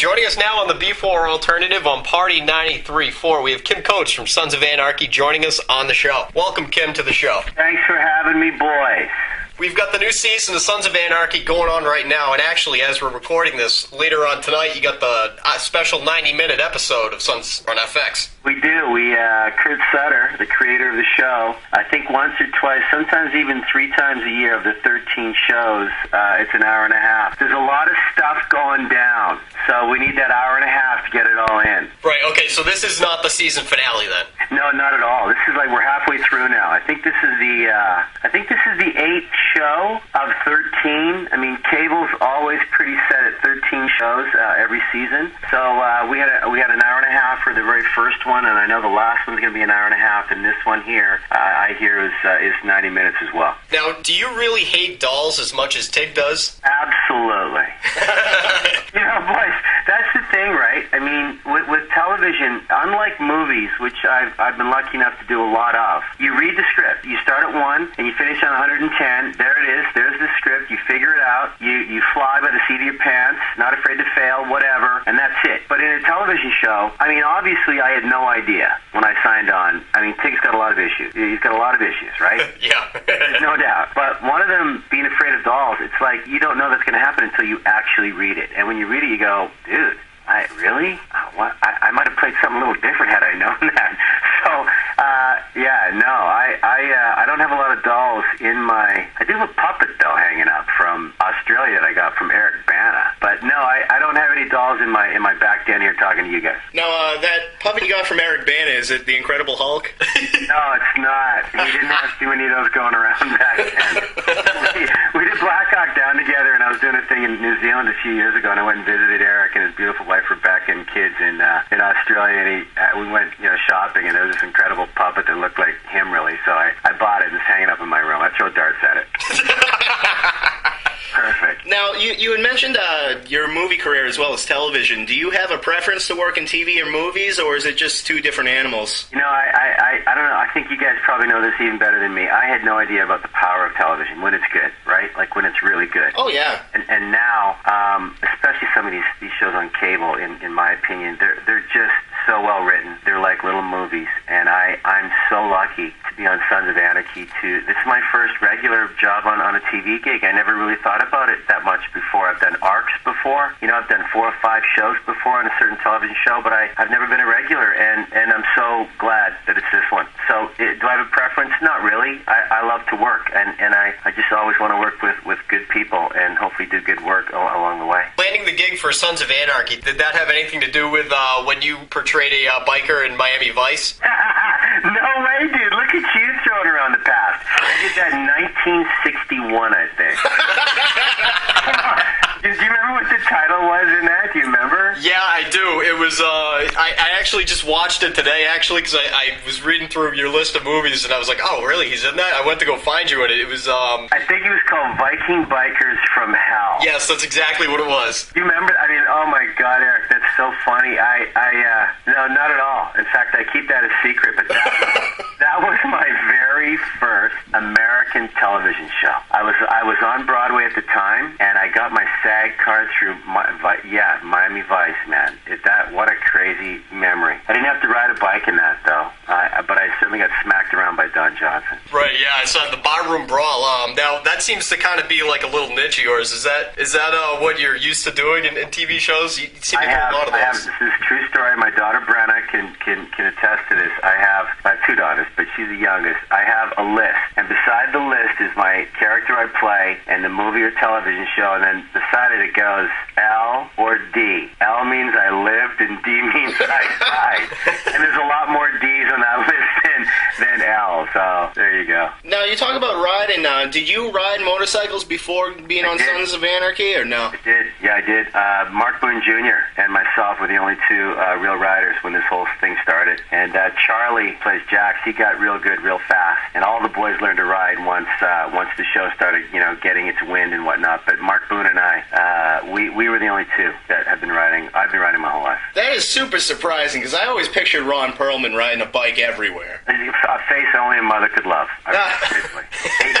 Joining us now on the B4 Alternative on Party 93.4, we have Kim Coates from Sons of Anarchy joining us on the show. Welcome, Kim, to the show. Thanks for having me, boys. We've got the new season of Sons of Anarchy going on right now, and actually, as we're recording this, later on tonight, you got the special 90-minute episode of Sons on FX. We do. Kurt Sutter, the creator of the show, I think once or twice, sometimes even 3 times a year of the 13 shows, it's an hour and a half. There's a lot of stuff going down, so we need that hour and a half to get it all in. Right, okay, so this is not the season finale then? No, not at all. This is like we're halfway through now. I think this is the 8th show of 13. I mean, cable's always pretty set at 13 shows every season. So we had an hour and a half for the very first one, and I know the last one's going to be an hour and a half, and this one here, I hear is 90 minutes as well. Now, do you really hate dolls as much as Tig does? Absolutely. You know, boys, that's the thing, right? I mean, with television, unlike movies, which I've been lucky enough to do a lot of, you read the script. You start at 1, and you finish on 110. There it is. There's the script. You figure it out. You fly by the seat of your pants, not afraid to fail, whatever, and that's it. But in a television show, I mean, obviously, I had no idea when I signed on. I mean, Tig's got a lot of issues. He's got a lot of issues, right? Yeah. There's no doubt. But one of them being afraid of dolls, it's like you don't know that's going to happen until you actually read it. And when you read it, you go, dude, really? What? I might have played something a little different had I known that. So, I don't have a lot of dolls in my... I do have a puppet, though, hanging up from Australia that I got from Eric Bana. But no, I don't have any dolls in my back den here talking to you guys. Now, that puppet you got from Eric Bana, is it the Incredible Hulk? No, it's not. We didn't have too many of those going around back then. we did Black Hawk Down together, and I was doing a thing in New Zealand a few years ago, and I went and visited Eric and his beautiful wife Rebecca and kids in Australia, and we went shopping, and there was this incredible puppet that looked like him, really. So I bought it, and it's hanging up in my room. I throw darts at it. Perfect. Now, you had mentioned your movie career as well as television. Do you have a preference to work in TV or movies, or is it just two different animals? You know, I don't know. I think you guys probably know this even better than me. I had no idea about the power of television when it's good, right? Like when it's really good. Oh, yeah. And now, especially some of these shows on cable, in my opinion, they're just so well written. They're like little movies, and I'm so lucky to be on Sons of Anarchy. This is my first regular job on a TV gig. I never really thought about it that much before. I've done arcs before. You know, I've done 4 or 5 shows before on a certain television show, but I've never been a regular, and I'm so glad that it's this one. So, do I have a preference? Not really. I love to work, and I just always want to work with good people and hopefully do good work along the way. Landing the gig for Sons of Anarchy, did that have anything to do with when you portrayed a biker in Miami Vice? No way, dude. Look at you throwing around the past. I did that in 1961, I think. Do you remember what the title was in that? Do you remember? Yeah, I do. It was, I actually just watched it today, actually, because I was reading through your list of movies, and I was like, oh, really? He's in that? I went to go find you in it. It was, I think it was called Viking Bikers from Hell. Yes, that's exactly what it was. You remember? I mean, oh my God, Eric, that's so funny. No, not at all. In fact, I keep that a secret, but that was my very first American television show. I was on Broadway at the time, and I got my SAG card through Miami Vice, man. What a crazy memory. I didn't have to ride a bike in that, though, but I certainly got smacked around by Don Johnson. Right, yeah, I saw the barroom brawl. Now, that seems to kind of be like a little niche of yours. Is that what you're used to doing in TV shows? You seem to do a lot of those. This is a true story. My daughter Brenna can attest to this. I have 2 daughters, but she's the youngest. I have a list, and beside the list is my character I play and the movie or television show, and then beside it goes L or D. L means I lived, and D means I died. And there's a lot more D's on that list than L, so there you go. Now, you talk about riding. Did you ride motorcycles before being on Sons of Anarchy, or no? I did. Yeah, I did. Mark Boone Jr. and myself were the only 2 real riders when this whole thing started. And Charlie plays Jax. He got real good real fast. And all the boys learned to ride once the show started, getting its wind and whatnot. But Mark Boone and I, we were the only 2 that have been riding. I've been riding my whole life. That is super surprising, because I always pictured Ron Perlman riding a bike everywhere. A face only a mother could love. Seriously.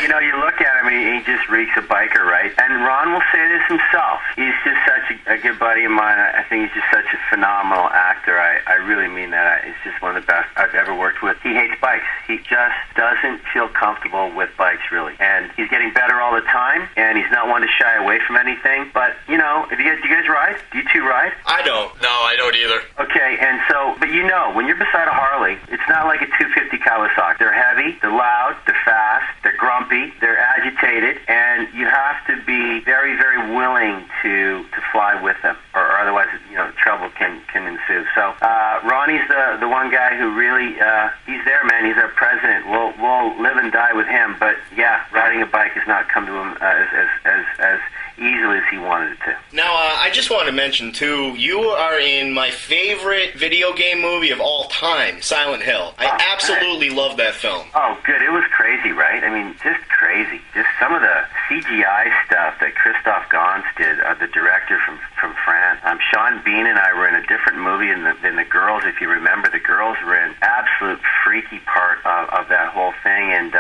You look at him, he just reeks a biker, right? And Ron will say this himself. He's just such a good buddy of mine. I think he's just such a phenomenal actor. I really mean that. It's just one of the best I've ever worked with. He hates bikes. He just doesn't feel comfortable with bikes, really. And he's getting better all the time, and he's not one to shy away from anything. But, you know, do you guys ride? Do you two ride? I don't. No, I don't either. Okay, and so, but you know, when you're beside a Harley, it's not like a 250 Kawasaki. They're heavy, they're loud, they're fast, they're grumpy, they're agitated, and you have to be very, very willing to fly with them, or otherwise, you know, trouble can ensue. So, Ronnie's the one guy who really, he's there, man. He's our president. We'll live and die with him. But yeah, riding a bike has not come to him as easily as he wanted it to. Now, I just want to mention, too, you are in my favorite video game movie of all time, Silent Hill. I absolutely love that film. Oh, good. It was crazy, right? I mean, just crazy. Just some of the CGI stuff that Christophe Gans did, the director from France. Sean Bean and I were in a different movie than the girls, if you remember. The girls were in absolute freaky part of that whole thing, and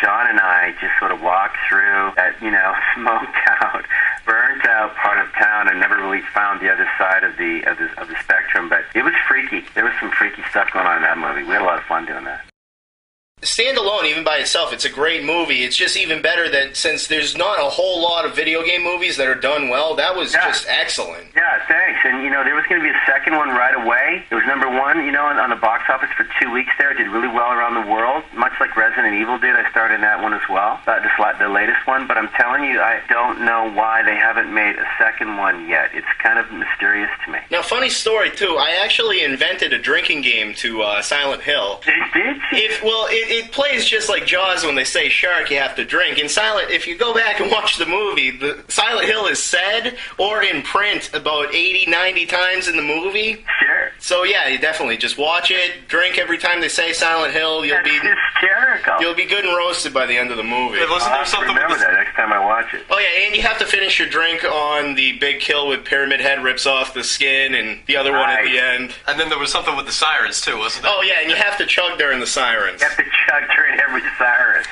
Sean and I just sort of walked through that, you know, smoked out, burnt out part of town and never really found the other side of the spectrum. But it was freaky. There was some freaky stuff going on in that movie. We had a lot of fun doing that. Standalone, even by itself, it's a great movie. It's just even better that since there's not a whole lot of video game movies that are done well, that was just excellent. Yeah, thanks. And, you know, there was going to be a second one right away. It was number one, you know, on the box office for 2 weeks there. It did really well around the world, much like Resident Evil did. I starred in that one as well, the latest one. But I'm telling you, I don't know why they haven't made a second one yet. It's kind of mysterious to me. Now, funny story, too. I actually invented a drinking game to Silent Hill. Did you? It plays just like Jaws when they say shark, you have to drink. In Silent, if you go back and watch the movie, the Silent Hill is said or in print about 80, 90 times in the movie. Sure. So yeah, you definitely just watch it, drink every time they say Silent Hill. That's hysterical. You'll be good and roasted by the end of the movie. Hey, wasn't there something remember that next time I watch it. Oh yeah, and you have to finish your drink on the big kill with Pyramid Head rips off the skin and the other one at the end. And then there was something with the sirens too, wasn't there? Oh yeah, and you have to chug during the sirens. You have to chug during every siren.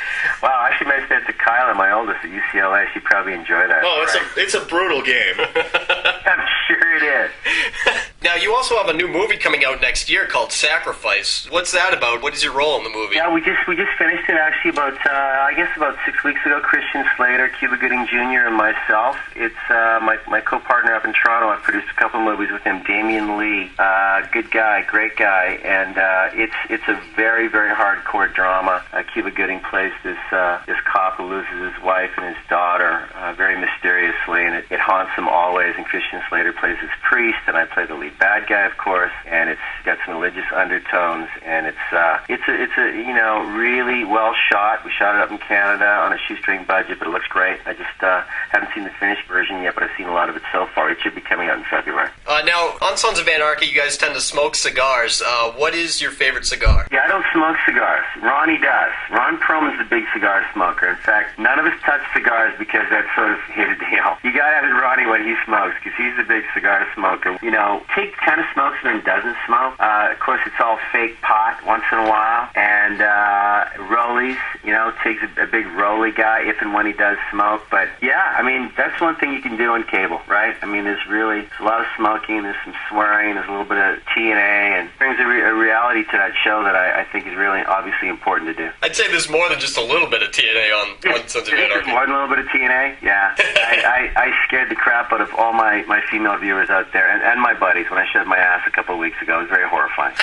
Wow, I should mention that to Kyla, my oldest at UCLA. She'd probably enjoy that. Oh, it's a brutal game. I'm sure it is. Now, you also have a new movie coming out next year called Sacrifice. What's that about? What is your role in the movie? Yeah, we just finished it actually about 6 weeks ago. Christian Slater, Cuba Gooding Jr., and myself. It's my co-partner up in Toronto. I've produced a couple of movies with him. Damian Lee, good guy, great guy, and it's a very, very hardcore drama. Cuba Gooding plays this cop who loses his wife and his daughter very mysteriously, and it haunts him always. And Christian Slater plays his priest, and I play the lead bad guy, of course. And it's got some religious undertones, and it's a you know, really well shot. We shot it up in Canada on a shoestring budget, but it looks great. I just haven't seen the finished version yet, but I've seen a lot of it so far. It should be coming out in February. Now, on Sons of Anarchy, you guys tend to smoke cigars. What is your favorite cigar? Yeah, I don't smoke cigars. Ronnie does. Ron Perlman's a big cigar smoker. In fact, none of us touch cigars because that's sort of his deal. You gotta have it Ronnie when he smokes, because he's a big cigar smoker. You know, Tig kind of smokes and then doesn't smoke. Of course, it's all fake pot once in a while. And rollies, you know, Tig's a big rolly guy if and when he does smoke. But yeah, I mean, that's one thing you can do on cable, right? I mean, there's a lot of smoking, there's some swearing, there's a little bit of TNA, and brings a reality to that show that I think is really obviously important to do. I'd say there's more than just a little bit of TNA on Sons of Anarchy. More than a little bit of TNA? Yeah. I scared the crap out of all my female viewers out there, and my buddies when I showed my ass a couple of weeks ago. It was very horrifying.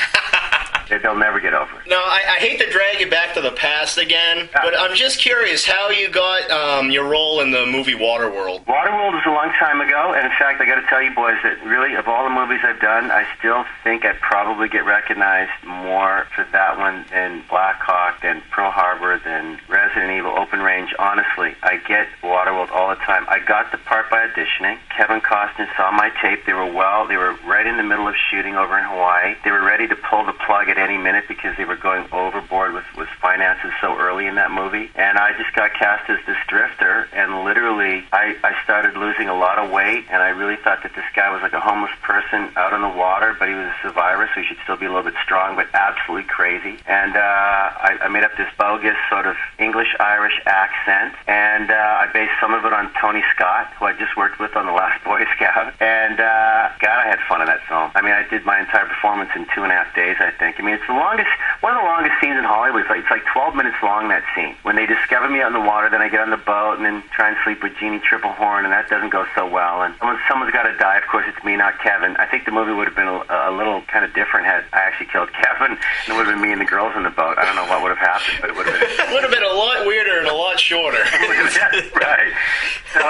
They'll never get over it. No, I hate to drag you back to the past again, but I'm just curious how you got your role in the movie Waterworld. Waterworld was a long time ago, and in fact, I got to tell you boys that really, of all the movies I've done, I still think I'd probably get recognized more for that one than Black Hawk, than Pearl Harbor, than Resident Evil, Open Range. Honestly, I get Waterworld all the time. I got the part by auditioning. Kevin Costner saw my tape. They were right in the middle of shooting over in Hawaii. They were ready to pull the plug at at any minute because they were going overboard with finances so early in that movie. And I just got cast as this drifter, and literally I started losing a lot of weight, and I really thought that this guy was like a homeless person out on the water, but he was a survivor, so he should still be a little bit strong, but absolutely crazy. And I made up this bogus sort of English-Irish accent, and I based some of it on Tony Scott, who I just worked with on The Last Boy Scout. And God, I had fun in that film. I mean, I did my entire performance in 2.5 days, I think. I mean, it's the longest, one of the longest scenes in Hollywood. It's like 12 minutes long, that scene. When they discover me out in the water, then I get on the boat and then try and sleep with Jeannie Triplehorn, and that doesn't go so well. And someone's got to die. Of course, it's me, not Kevin. I think the movie would have been a little kind of different had I actually killed Kevin, and it would have been me and the girls in the boat. I don't know what would have happened, but it would have been... It would have been a lot weirder and a lot shorter. Right. So,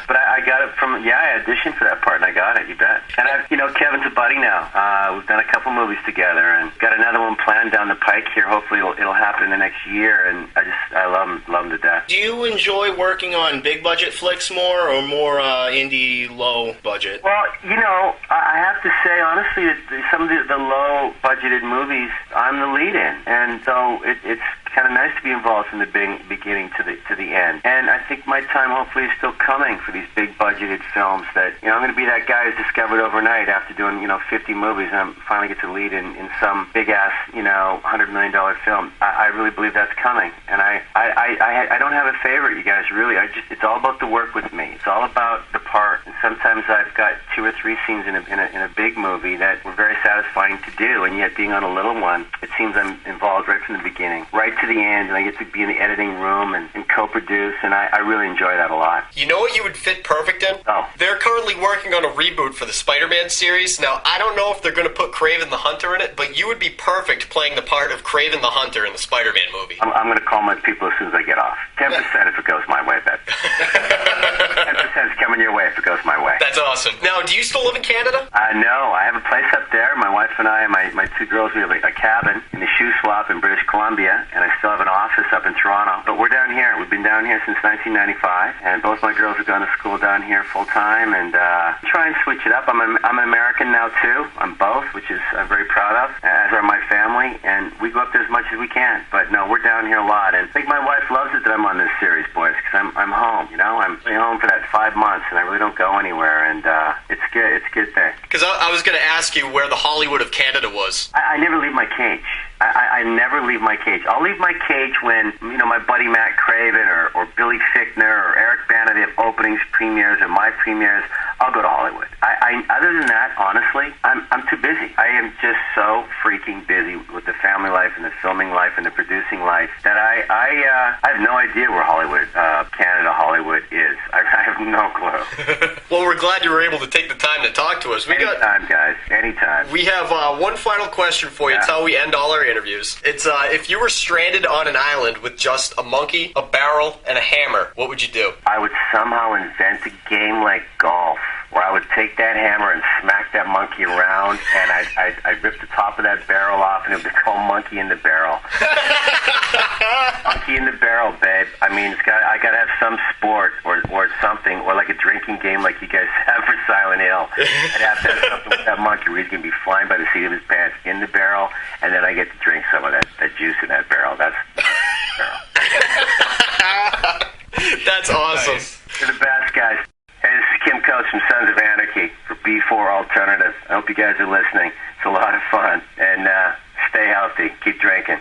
but I got it from, I auditioned for that part, and I got it, you bet. And Kevin's a buddy now. We've done a couple movies together, and got another one planned down the pike here. Hopefully it'll happen in the next year, and I love him to death. Do you enjoy working on big budget flicks more, or more indie low budget? Well, I have to say honestly that some of the low budgeted movies I'm the lead in, and so it's kind of nice to be involved from the beginning to the end. And I think my time hopefully is still coming for these big budgeted films that, I'm going to be that guy who's discovered overnight after doing, 50 movies, and I finally get to lead in some big ass, $100 million film. I really believe that's coming. And I don't have a favorite, you guys, really. It's all about the work with me. It's all about the part. And sometimes I've got 2 or 3 scenes in a big movie that were very satisfying to do, and yet being on a little one, it seems I'm involved right from the beginning, right to the end, and I get to be in the editing room and co-produce, and I really enjoy that a lot. You know what you would fit perfect in? Oh. They're currently working on a reboot for the Spider-Man series. Now, I don't know if they're going to put Kraven the Hunter in it, but you would be perfect playing the part of Kraven the Hunter in the Spider-Man movie. I'm going to call my people as soon as I get off. 10% if it goes my way, bet. 10% is coming your way if it goes my way. That's awesome. Now, do you still live in Canada? No, I have a place up there. My wife and I, my 2 girls, we have a cabin in the Shoe Swap in British Columbia, and I still have an office up in Toronto. But we're down here. We've been down here since 1995, and both my girls have gone to school down here full time, and try and switch it up. I'm an American now too. I'm both, which is I'm very proud of, as are my family, and we go up there as much as we can. But no, we're down here a lot, and I think my wife loves it that I'm on this series, boys, because I'm home. I'm home for that 5 months, and I really don't go anywhere, and it's good. It's a good thing. Because I was going to ask you where the Hollywood of Canada was. I never leave my cage. I never leave my cage. I'll leave my cage when, my buddy Matt Craven or Billy Fichtner or Eric Bana, they have openings, premieres, or my premieres. I'll go to Hollywood. Other than that, honestly, I'm too busy. I am just so freaking busy with the family life and the filming life and the producing life that I have no idea where Hollywood, Canada, Hollywood is. I have no clue. Well, we're glad you were able to take the time to talk to us. Anytime, guys. Anytime. We have one final question for you. Yeah. It's how we end all our interviews. It's if you were stranded on an island with just a monkey, a barrel, and a hammer, what would you do? I would somehow invent a game like golf, where I would take that hammer and smack that monkey around, and I'd rip the top of that barrel off, and it would be called Monkey in the Barrel. Monkey in the Barrel, babe. I mean, I gotta have some sport or something, or like a drinking game like you guys have for Silent Hill. I'd have to have something with that monkey where he's gonna be flying by the seat of his pants in the barrel, and then I get to drink some of that juice in that barrel. That's barrel. That's awesome. Nice. You're the best, guys. Hey, this is Kim Coates from Sons of Anarchy for B4 Alternative. I hope you guys are listening. It's a lot of fun. And stay healthy. Keep drinking.